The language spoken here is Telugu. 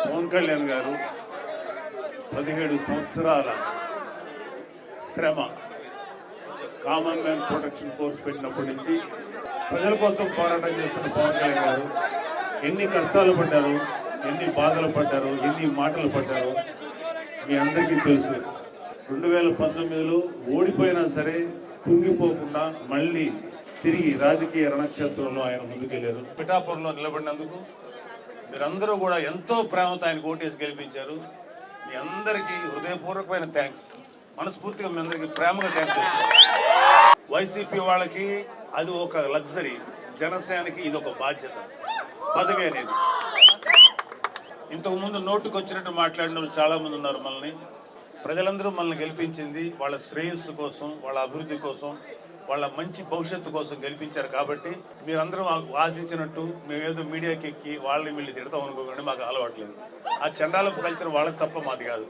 పవన్ కళ్యాణ్ గారు 17 సంవత్సరాల శ్రమ కామన్ మ్యాన్ ప్రొటెక్షన్ ఫోర్స్ పెట్టినప్పటి నుంచి ప్రజల కోసం పోరాటం చేస్తున్న పవన్ కళ్యాణ్ గారు ఎన్ని కష్టాలు పడ్డారు, ఎన్ని బాధలు పడ్డారు, ఎన్ని మాటలు పడ్డారు మీ అందరికీ తెలుసు. 2019లో ఓడిపోయినా సరే కుంగిపోకుండా మళ్ళీ తిరిగి రాజకీయ రణక్షేత్రంలో ఆయన ముందుకెళ్లారు. పిఠాపురంలో నిలబడినందుకు మీరందరూ కూడా ఎంతో ప్రేమతో ఆయన ఓటేసి గెలిపించారు. మీ అందరికీ హృదయపూర్వకమైన థ్యాంక్స్. మనస్ఫూర్తిగా మీ అందరికీ ప్రేమగా థ్యాంక్స్ చెప్తున్నాను. వైసీపీ వాళ్ళకి అది ఒక లగ్జరీ, జనసేనకి ఇది ఒక బాధ్యత, పదవి అనేది. ఇంతకుముందు నోటుకు వచ్చినట్టు మాట్లాడిన వాళ్ళు చాలామంది ఉన్నారు. ప్రజలందరూ మనల్ని గెలిపించింది వాళ్ళ శ్రేయస్సు కోసం, వాళ్ళ అభివృద్ధి కోసం, వాళ్ళ మంచి భవిష్యత్తు కోసం గెలిపించారు. కాబట్టి మీరందరూ ఆశించినట్టు మేమేదో మీడియాకి ఎక్కి వాళ్ళని వీళ్ళు తిడతాం అనుకోకండి, మాకు అలవాట్లేదు. ఆ చండాలపు కల్చర్ వాళ్ళకి తప్ప మాది కాదు.